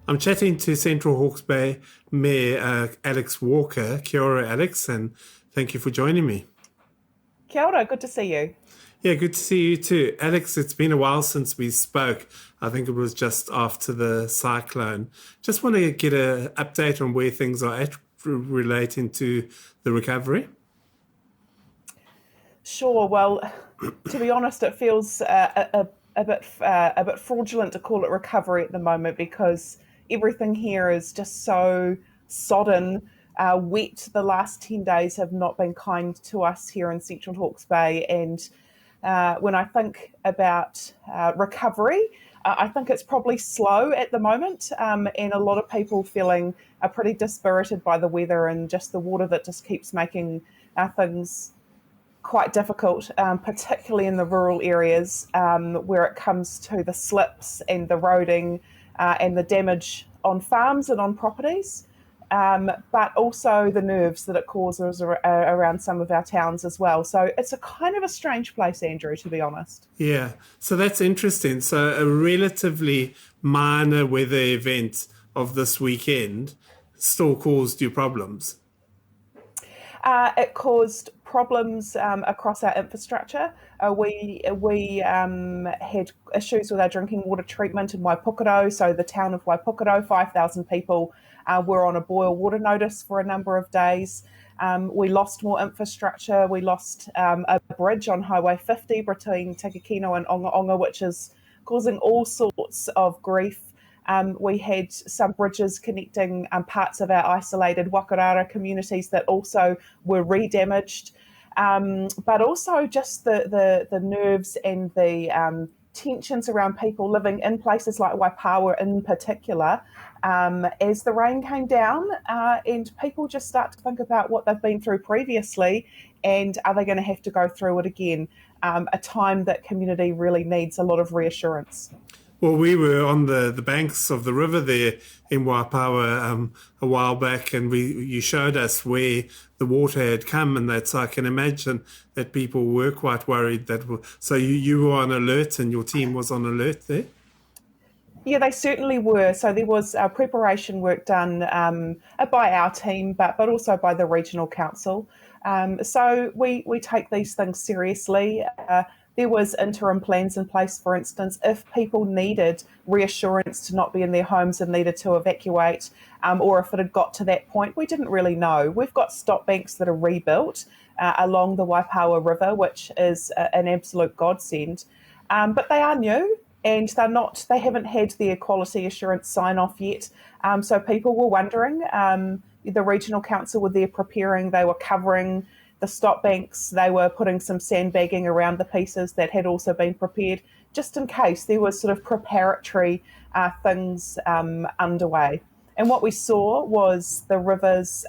I'm chatting to Central Hawke's Bay Mayor Alex Hawke. Kia ora, Alex, and thank you for joining me. Kia ora, good to see you. Yeah, good to see you too. Alex, it's been a while since we spoke. I think it was just after the cyclone. Just want to get an update on where things are at relating to the recovery. Sure. Well, to be honest, it feels a bit fraudulent to call it recovery at the moment because everything here is just so sodden, wet. The last 10 days have not been kind to us here in Central Hawke's Bay, and when I think about recovery, I think it's probably slow at the moment, and a lot of people feeling pretty dispirited by the weather and just the water that just keeps making things quite difficult, particularly in the rural areas where it comes to the slips and the roading and the damage on farms and on properties, but also the nerves that it causes around some of our towns as well. So it's a kind of a strange place, Andrew, to be honest. Yeah, so that's interesting. So a relatively minor weather event of this weekend still caused you problems. It caused problems across our infrastructure. We had issues with our drinking water treatment in Waipukaro. So the town of Waipukaro, 5,000 people were on a boil water notice for a number of days. We lost more infrastructure. We lost a bridge on Highway 50 between Takakino and Onga Onga, which is causing all sorts of grief. We had some bridges connecting parts of our isolated Wakarara communities that also were re-damaged, but also just the nerves and the tensions around people living in places like Waipawa in particular, as the rain came down and people just start to think about what they've been through previously and are they going to have to go through it again, a time that community really needs a lot of reassurance. Well, we were on the banks of the river there in Waipawa a while back, and you showed us where the water had come, and that. So I can imagine that people were quite worried that. So you were on alert, and your team was on alert there. Yeah, they certainly were. So there was preparation work done by our team, but also by the regional council. So we take these things seriously. There was interim plans in place, for instance, if people needed reassurance to not be in their homes and needed to evacuate, or if it had got to that point, we didn't really know. We've got stop banks that are rebuilt along the Waipawa River, which is an absolute godsend, but they are new. And they haven't had their quality assurance sign off yet. So people were wondering. The regional council were there preparing, they were covering the stop banks, they were putting some sandbagging around the pieces that had also been prepared, just in case there was sort of preparatory things underway. And what we saw was the rivers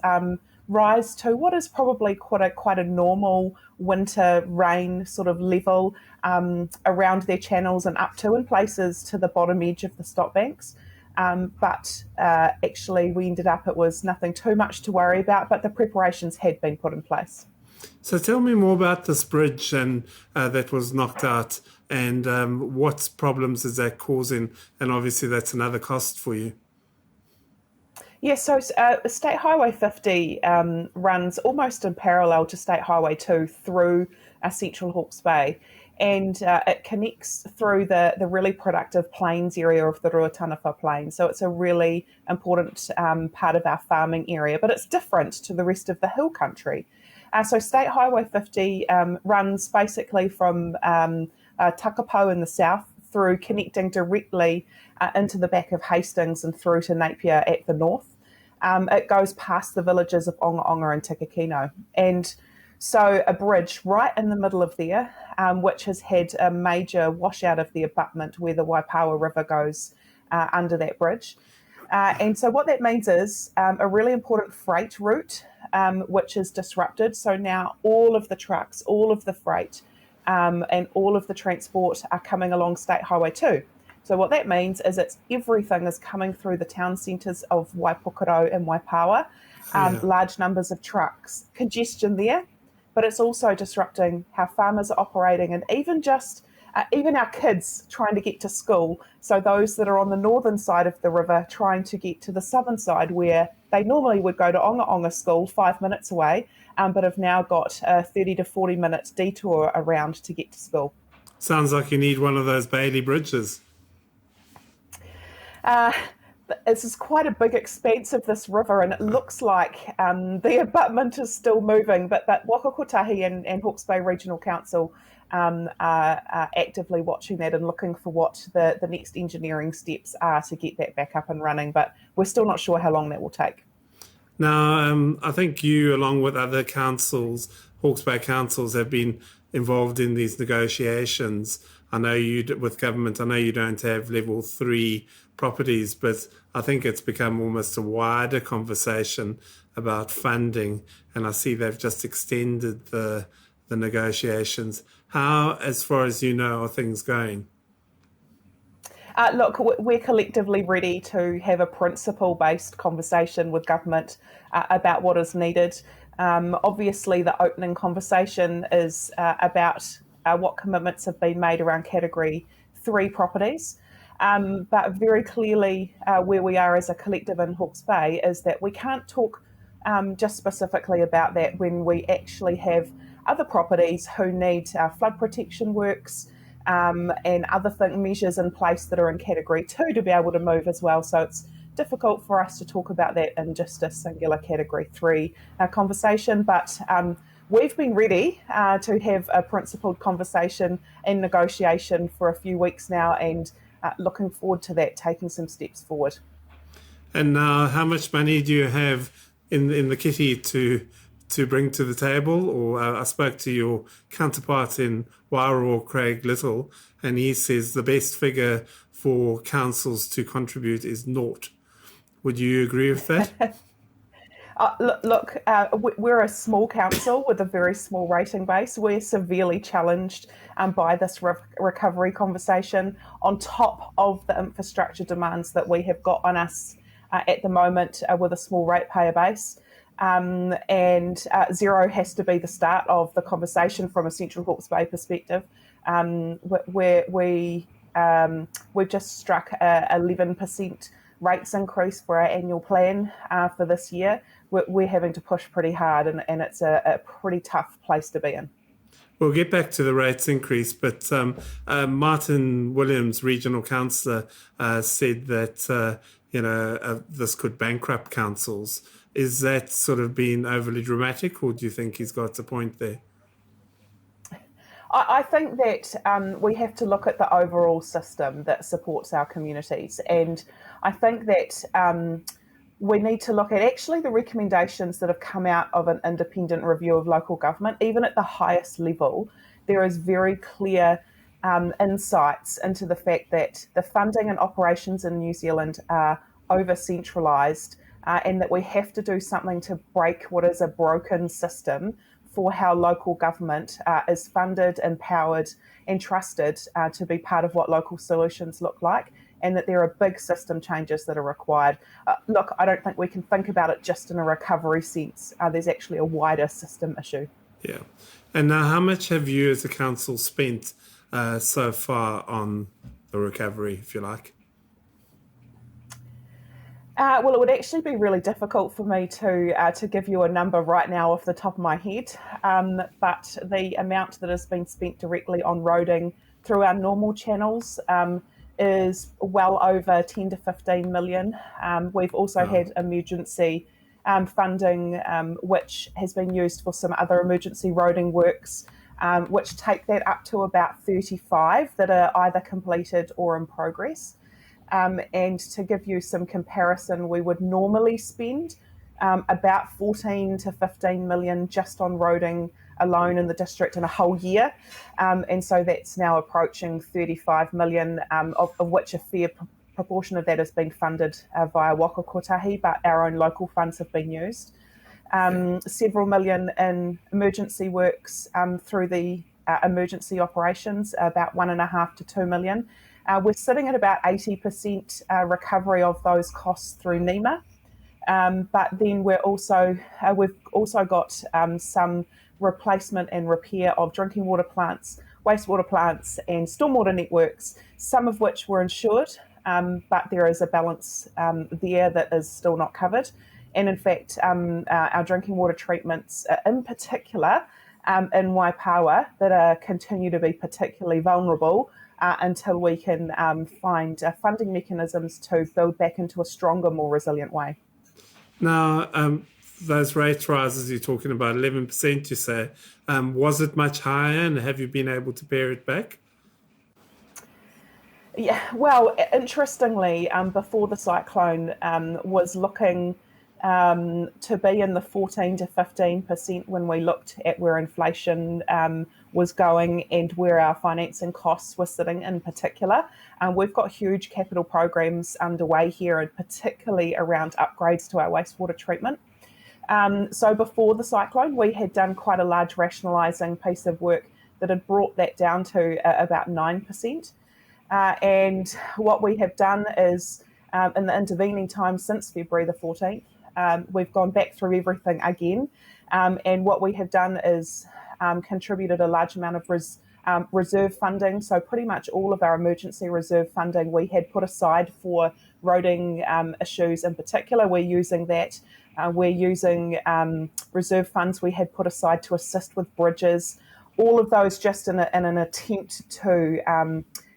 rise to what is probably quite a normal winter rain sort of level around their channels and up to in places to the bottom edge of the stop banks. But actually we ended up, it was nothing too much to worry about, but the preparations had been put in place. So tell me more about this bridge and that was knocked out, and what problems is that causing? And obviously that's another cost for you. Yeah, so State Highway 50 runs almost in parallel to State Highway 2 through Central Hawke's Bay, and it connects through the really productive plains area of the Ruataniwha Plain. So it's a really important part of our farming area, but it's different to the rest of the hill country. So State Highway 50 runs basically from Takapau in the south through connecting directly into the back of Hastings and through to Napier at the north. It goes past the villages of Onga Onga and Takakino. And so a bridge right in the middle of there, which has had a major washout of the abutment where the Waipawa River goes under that bridge. And so what that means is a really important freight route, which is disrupted. So now all of the trucks, all of the freight, and all of the transport are coming along State Highway 2. So what that means is everything is coming through the town centres of Waipukaro and Waipawa, large numbers of trucks, congestion there, but it's also disrupting how farmers are operating and even just even our kids trying to get to school. So those that are on the northern side of the river trying to get to the southern side where they normally would go to Onga Onga School 5 minutes away, but have now got a 30 to 40 minute detour around to get to school. Sounds like you need one of those Bailey bridges. This is quite a big expanse of this river, and it looks like the abutment is still moving, but Wakakotahi and Hawke's Bay Regional Council are actively watching that and looking for what the next engineering steps are to get that back up and running, but we're still not sure how long that will take. Now, I think you, along with other councils, Hawke's Bay councils, have been involved in these negotiations. I know you, with government, I know you don't have level 3 properties, but I think it's become almost a wider conversation about funding. And I see they've just extended the negotiations. How, as far as you know, are things going? Look, we're collectively ready to have a principle-based conversation with government about what is needed. Obviously, the opening conversation is about what commitments have been made around Category 3 properties. But very clearly, where we are as a collective in Hawke's Bay is that we can't talk just specifically about that when we actually have other properties who need flood protection works and other measures in place that are in Category 2 to be able to move as well. So it's difficult for us to talk about that in just a singular Category 3 conversation, but we've been ready to have a principled conversation and negotiation for a few weeks now, and looking forward to that, taking some steps forward. And now, how much money do you have in the kitty to bring to the table? Or I spoke to your counterpart in Wairoa, Craig Little, and he says the best figure for councils to contribute is naught. Would you agree with that? Look, we're a small council with a very small rating base. We're severely challenged by this recovery conversation on top of the infrastructure demands that we have got on us at the moment with a small ratepayer base. And zero has to be the start of the conversation from a Central Hawke's Bay perspective. We've just struck a 11% rates increase for our annual plan for this year. We're having to push pretty hard, and it's a pretty tough place to be in. We'll get back to the rates increase, but Martin Williams, regional councillor, said that this could bankrupt councils. Is that sort of being overly dramatic, or do you think he's got a point there? I think that we have to look at the overall system that supports our communities, and I think that we need to look at actually the recommendations that have come out of an independent review of local government. Even at the highest level, there is very clear insights into the fact that the funding and operations in New Zealand are over-centralised, and that we have to do something to break what is a broken system for how local government is funded, empowered and trusted to be part of what local solutions look like, and that there are big system changes that are required. Look, I don't think we can think about it just in a recovery sense. There's actually a wider system issue. Yeah. And now, how much have you as a council spent so far on the recovery, if you like? Well, it would actually be really difficult for me to give you a number right now off the top of my head, but the amount that has been spent directly on roading through our normal channels is well over 10 to 15 million. We've also had emergency funding, which has been used for some other emergency roading works, which take that up to about 35 that are either completed or in progress. And to give you some comparison, we would normally spend about 14 to 15 million just on roading alone in the district in a whole year. And so that's now approaching 35 million, of which a fair proportion of that has been funded via Wakakotahi, but our own local funds have been used. Several million in emergency works through the emergency operations, about 1.5 to 2 million. We're sitting at about 80% recovery of those costs through NEMA, but then we've also got some replacement and repair of drinking water plants wastewater plants and stormwater networks, some of which were insured, but there is a balance there that is still not covered. And in fact, our drinking water treatments in particular in Waipawa that continue to be particularly vulnerable until we can find funding mechanisms to build back into a stronger, more resilient way. Now, those rate rises you're talking about, 11%, you say, was it much higher, and have you been able to pare it back? Yeah, well, interestingly, before the cyclone was looking to be in the 14 to 15% when we looked at where inflation was going and where our financing costs were sitting in particular. We've got huge capital programs underway here, and particularly around upgrades to our wastewater treatment. So before the cyclone, we had done quite a large rationalising piece of work that had brought that down to about 9%. And what we have done is, in the intervening time since February the 14th, we've gone back through everything again. And what we have done is contributed a large amount of reserve funding. So pretty much all of our emergency reserve funding we had put aside for roading issues in particular. We're using that. We're using reserve funds we had put aside to assist with bridges. All of those just in an attempt to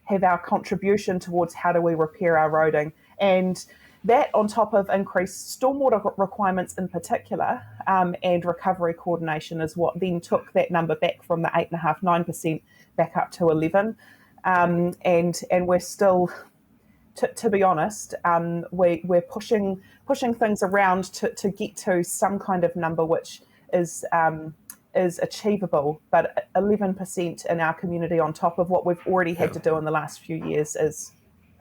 have our contribution towards how do we repair our roading. And that, on top of increased stormwater requirements in particular, and recovery coordination, is what then took that number back from the 8.5%, 9% back up to 11%. And we're still, to be honest, we're pushing things around to get to some kind of number which is achievable, but 11% in our community on top of what we've already had to do in the last few years is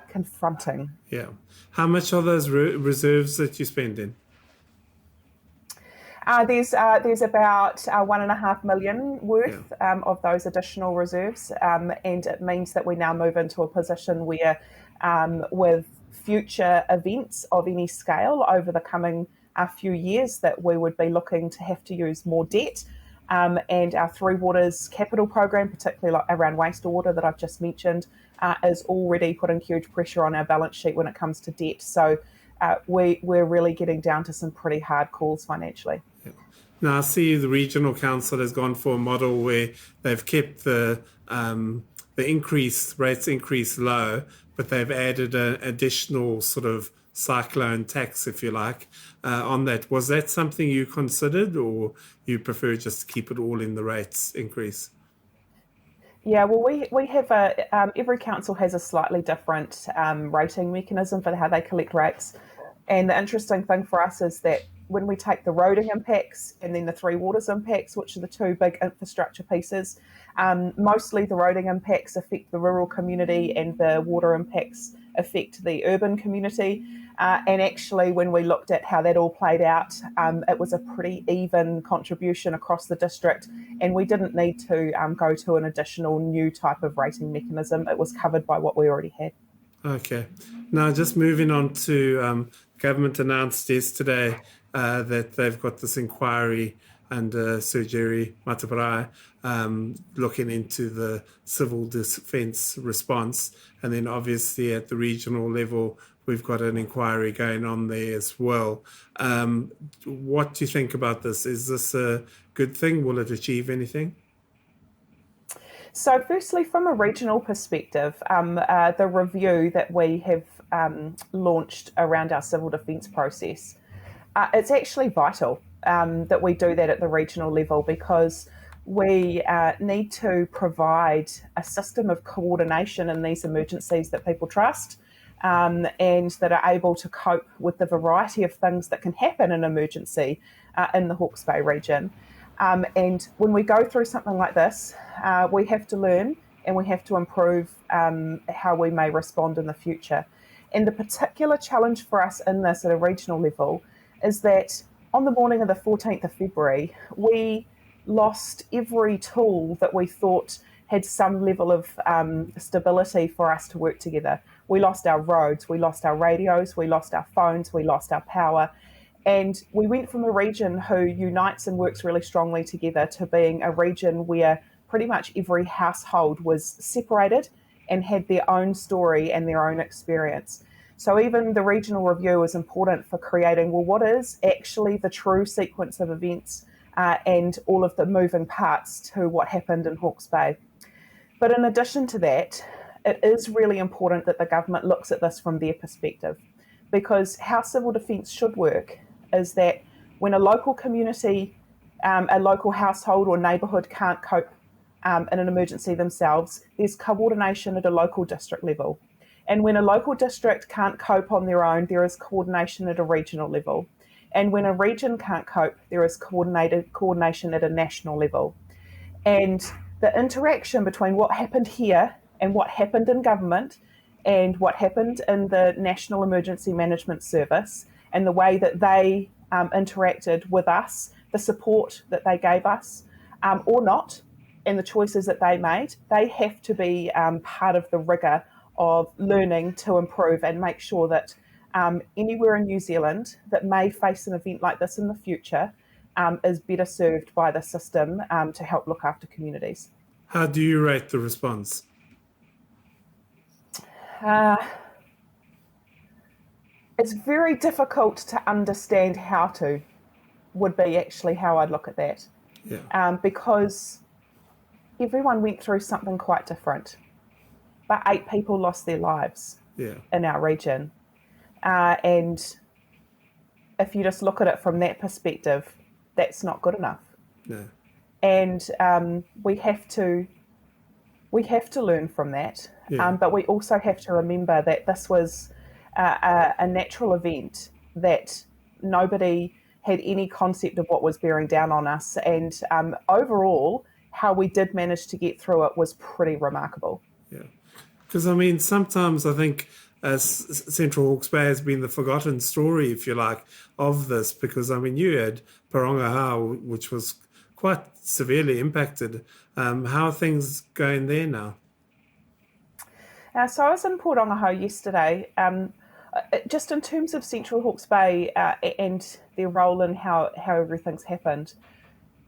confronting. Yeah. How much are those reserves that you spend in? There's about 1.5 million worth of those additional reserves, and it means that we now move into a position where, with future events of any scale over the coming few years, that we would be looking to have to use more debt. And our Three Waters capital program, particularly around wastewater that I've just mentioned, is already putting huge pressure on our balance sheet when it comes to debt. So we're really getting down to some pretty hard calls financially. Yeah. Now, I see the regional council has gone for a model where they've kept the rates increase low, but they've added an additional sort of cyclone tax, if you like, on that. Was that something you considered, or you prefer just to keep it all in the rates increase? Yeah, well, we have every council has a slightly different rating mechanism for how they collect rates. And the interesting thing for us is that when we take the roading impacts and then the Three Waters impacts, which are the two big infrastructure pieces, mostly the roading impacts affect the rural community and the water impacts affect the urban community. And actually, when we looked at how that all played out, it was a pretty even contribution across the district, and we didn't need to go to an additional new type of rating mechanism. It was covered by what we already had. Okay. Now, just moving on to government announced yesterday that they've got this inquiry under Sir Jerry Mataparai looking into the civil defence response. And then obviously at the regional level, we've got an inquiry going on there as well. What do you think about this? Is this a good thing? Will it achieve anything? So firstly, from a regional perspective, the review that we have launched around our civil defence process, it's actually vital that we do that at the regional level, because we need to provide a system of coordination in these emergencies that people trust, and that are able to cope with the variety of things that can happen in an emergency in the Hawke's Bay region. And when we go through something like this, we have to learn and we have to improve how we may respond in the future. And the particular challenge for us in this at a regional level is that on the morning of the 14th of February, we lost every tool that we thought had some level of stability for us to work together. We lost our roads, we lost our radios, we lost our phones, we lost our power. And we went from a region who unites and works really strongly together to being a region where pretty much every household was separated and had their own story and their own experience. So even the regional review is important for creating, well, what is actually the true sequence of events and all of the moving parts to what happened in Hawke's Bay. But in addition to that, it is really important that the government looks at this from their perspective, because how civil defence should work is that when a local community, a local household or neighbourhood can't cope in an emergency themselves, there's coordination at a local district level. And when a local district can't cope on their own, there is coordination at a regional level. And when a region can't cope, there is coordination at a national level. And the interaction between what happened here and what happened in government and what happened in the National Emergency Management Service and the way that they interacted with us, the support that they gave us or not, and the choices that they made, they have to be part of the rigour of learning to improve and make sure that anywhere in New Zealand that may face an event like this in the future is better served by the system to help look after communities. How do you rate the response? It's very difficult to understand how to, would be actually how I'd look at that. Yeah. Because everyone went through something quite different. But 8 people lost their lives in our region. And if you just look at it from that perspective, that's not good enough. No. And we have to learn from that. But we also have to remember that this was a natural event that nobody had any concept of what was bearing down on us. And overall, how we did manage to get through it was pretty remarkable. Yeah. Because, I mean, sometimes I think Central Hawke's Bay has been the forgotten story, if you like, of this. Because, I mean, you had Parongaha, which was quite severely impacted. How are things going there now? So I was in Parongaha yesterday. Just in terms of Central Hawke's Bay and their role in how everything's happened,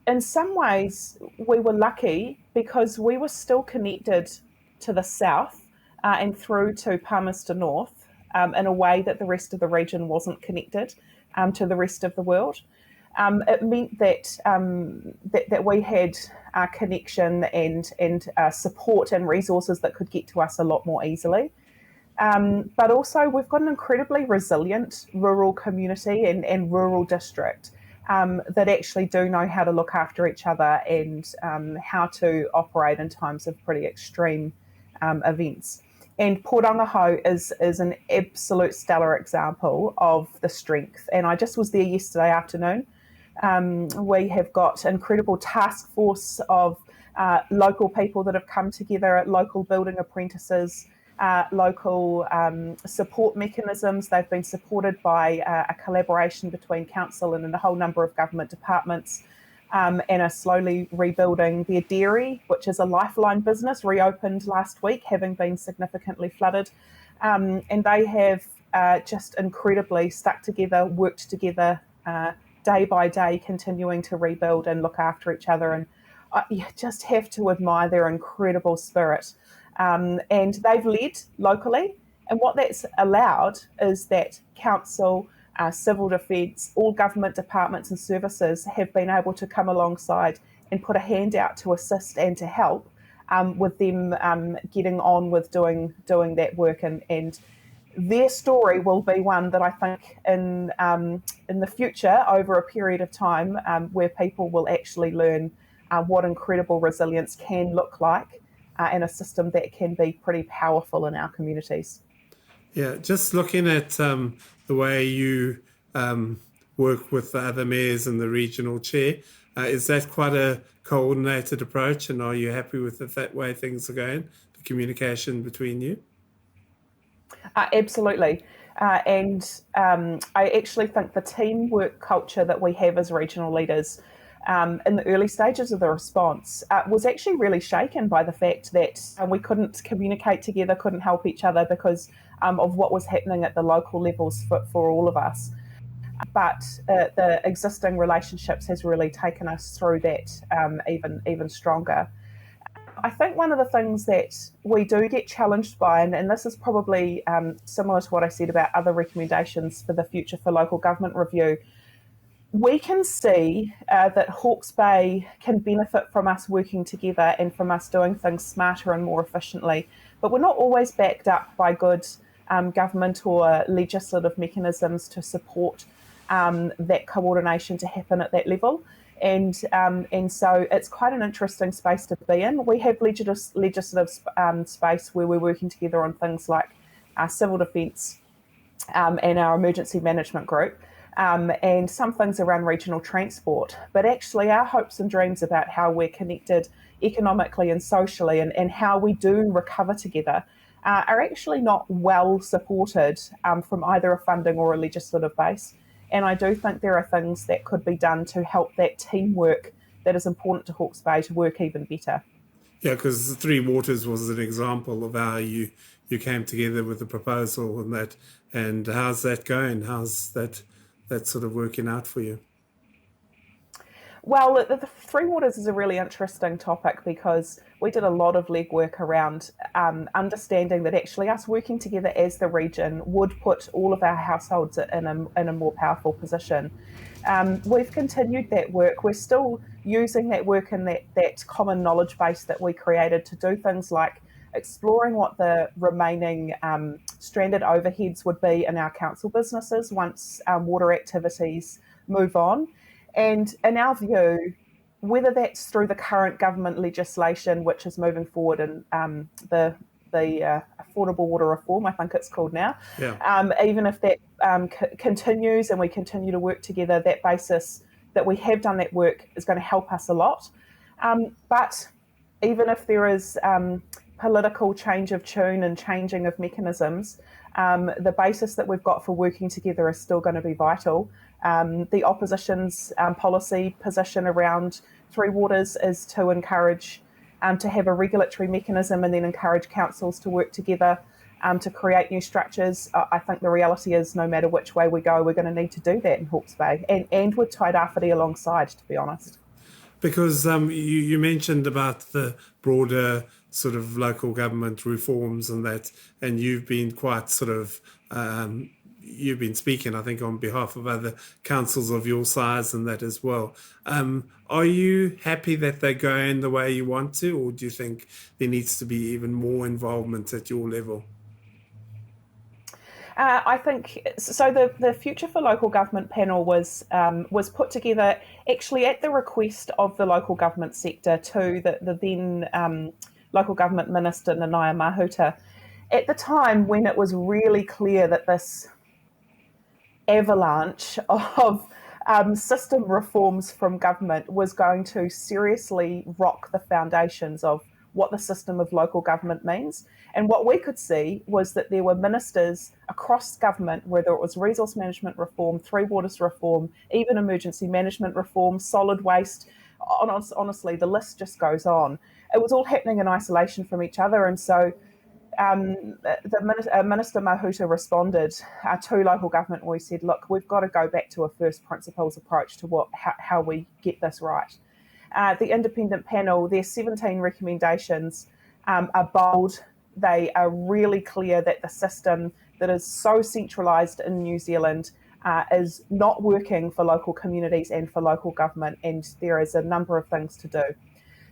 in some ways we were lucky because we were still connected to the south and through to Palmerston North in a way that the rest of the region wasn't connected to the rest of the world. It meant that that we had connection and support and resources that could get to us a lot more easily. But also we've got an incredibly resilient rural community and rural district that actually do know how to look after each other and how to operate in times of pretty extreme events. And Parongaha is an absolute stellar example of the strength. And I just was there yesterday afternoon. We have got an incredible task force of local people that have come together, local building apprentices, local support mechanisms. They've been supported by a collaboration between council and a whole number of government departments and are slowly rebuilding their dairy, which is a lifeline business, reopened last week, having been significantly flooded. And they have just incredibly stuck together, worked together day by day, continuing to rebuild and look after each other. And you just have to admire their incredible spirit. And they've led locally. And what that's allowed is that council, civil defence, all government departments and services have been able to come alongside and put a hand out to assist and to help with them getting on with doing that work. And their story will be one that I think in the future, over a period of time, where people will actually learn what incredible resilience can look like in a system that can be pretty powerful in our communities. Yeah, just looking at the way you work with the other mayors and the regional chair, is that quite a coordinated approach, and are you happy with it, that way things are going, the communication between you? Absolutely. And I actually think the teamwork culture that we have as regional leaders in the early stages of the response was actually really shaken by the fact that we couldn't communicate together, couldn't help each other because of what was happening at the local levels for all of us. But the existing relationships has really taken us through that even stronger. I think one of the things that we do get challenged by, and this is probably similar to what I said about other recommendations for the future for local government review, we can see that Hawke's Bay can benefit from us working together and from us doing things smarter and more efficiently, but we're not always backed up by good government or legislative mechanisms to support that coordination to happen at that level. And so it's quite an interesting space to be in. We have legislative space where we're working together on things like civil defence and our emergency management group, and some things around regional transport. But actually, our hopes and dreams about how we're connected economically and socially, and how we do recover together, are actually not well supported from either a funding or a legislative base. And I do think there are things that could be done to help that teamwork that is important to Hawke's Bay to work even better. Yeah, because Three Waters was an example of how you came together with the proposal and that. And how's that going? How's that sort of working out for you? Well, the Three Waters is a really interesting topic because we did a lot of legwork around understanding that actually us working together as the region would put all of our households in a more powerful position. We've continued that work. We're still using that work and that common knowledge base that we created to do things like exploring what the remaining stranded overheads would be in our council businesses once water activities move on. And in our view, whether that's through the current government legislation, which is moving forward in the Affordable Water Reform, I think it's called now, Yeah. even if that continues and we continue to work together, that basis that we have done that work is going to help us a lot. But even if there is political change of tune and changing of mechanisms, the basis that we've got for working together is still going to be vital. The opposition's policy position around Three Waters is to encourage to have a regulatory mechanism and then encourage councils to work together to create new structures. I think the reality is no matter which way we go, we're going to need to do that in Hawke's Bay and with Tairāwhiti alongside, to be honest. Because you mentioned about the broader sort of local government reforms and that, and you've been quite sort of you've been speaking, I think, on behalf of other councils of your size and that as well. Are you happy that they're going the way you want to, or do you think there needs to be even more involvement at your level? I think so. The Future for Local Government panel was put together actually at the request of the local government sector to the then local government minister Nanaia Mahuta. At the time when it was really clear that this avalanche of system reforms from government was going to seriously rock the foundations of what the system of local government means. And what we could see was that there were ministers across government, whether it was resource management reform, Three Waters reform, even emergency management reform, solid waste. Honestly, the list just goes on. It was all happening in isolation from each other. And so Minister Mahuta responded to local government and we said, look, we've got to go back to a first principles approach to how we get this right. The independent panel, their 17 recommendations are bold. They are really clear that the system that is so centralised in New Zealand is not working for local communities and for local government, and there is a number of things to do.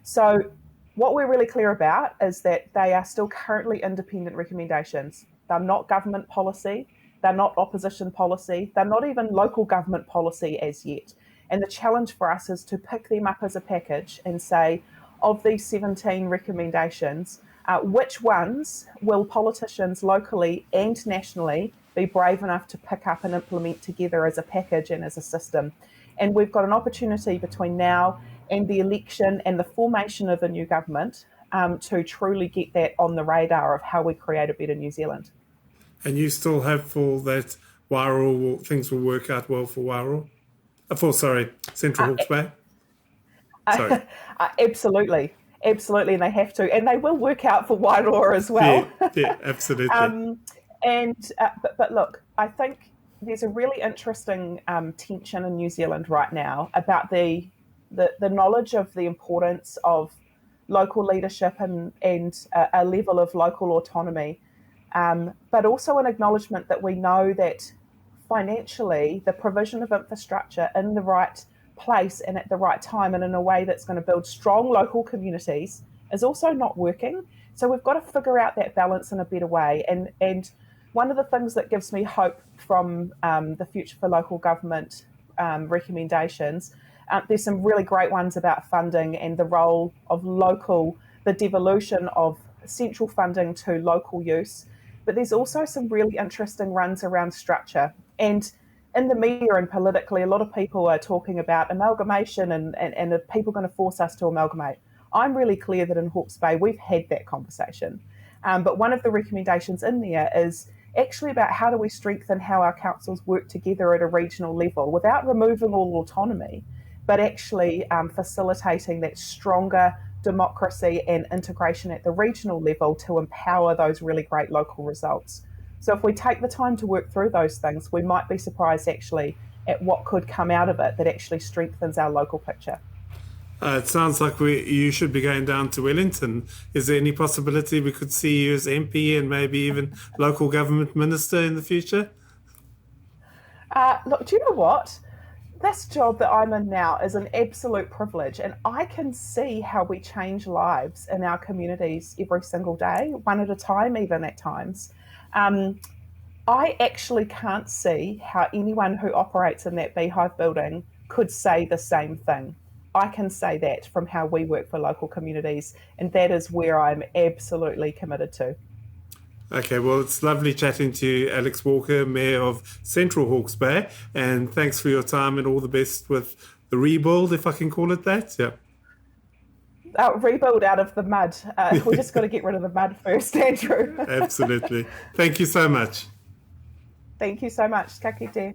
So what we're really clear about is that they are still currently independent recommendations. They're not government policy, they're not opposition policy, they're not even local government policy as yet. And the challenge for us is to pick them up as a package and say, of these 17 recommendations, which ones will politicians locally and nationally be brave enough to pick up and implement together as a package and as a system? And we've got an opportunity between now and the election and the formation of a new government to truly get that on the radar of how we create a better New Zealand. And you still hopeful that things will work out well for Wairoa? Central Hawke's Bay? Sorry. Absolutely. Absolutely, and they have to. And they will work out for Wairoa as well. Yeah, absolutely. But look, I think there's a really interesting tension in New Zealand right now about the knowledge of the importance of local leadership and a level of local autonomy, but also an acknowledgement that we know that financially the provision of infrastructure in the right place and at the right time and in a way that's going to build strong local communities is also not working. So we've got to figure out that balance in a better way. And one of the things that gives me hope from the Future for Local Government recommendations, there's some really great ones about funding and the role of the devolution of central funding to local use. But there's also some really interesting runs around structure. And in the media and politically, a lot of people are talking about amalgamation and are people going to force us to amalgamate? I'm really clear that in Hawke's Bay, we've had that conversation. But one of the recommendations in there is actually about how do we strengthen how our councils work together at a regional level without removing all autonomy, but actually facilitating that stronger democracy and integration at the regional level to empower those really great local results. So if we take the time to work through those things, we might be surprised actually at what could come out of it that actually strengthens our local picture. It sounds like you should be going down to Wellington. Is there any possibility we could see you as MP and maybe even local government minister in the future? Look, do you know what? This job that I'm in now is an absolute privilege, and I can see how we change lives in our communities every single day, one at a time, even at times. I actually can't see how anyone who operates in that beehive building could say the same thing. I can say that from how we work for local communities, and that is where I'm absolutely committed to. Okay, well, it's lovely chatting to you, Alex Walker, Mayor of Central Hawke's Bay, and thanks for your time and all the best with the rebuild, if I can call it that. Yeah. Rebuild out of the mud. We just got to get rid of the mud first, Andrew. Absolutely. Thank you so much. Thank you so much. Ka kite.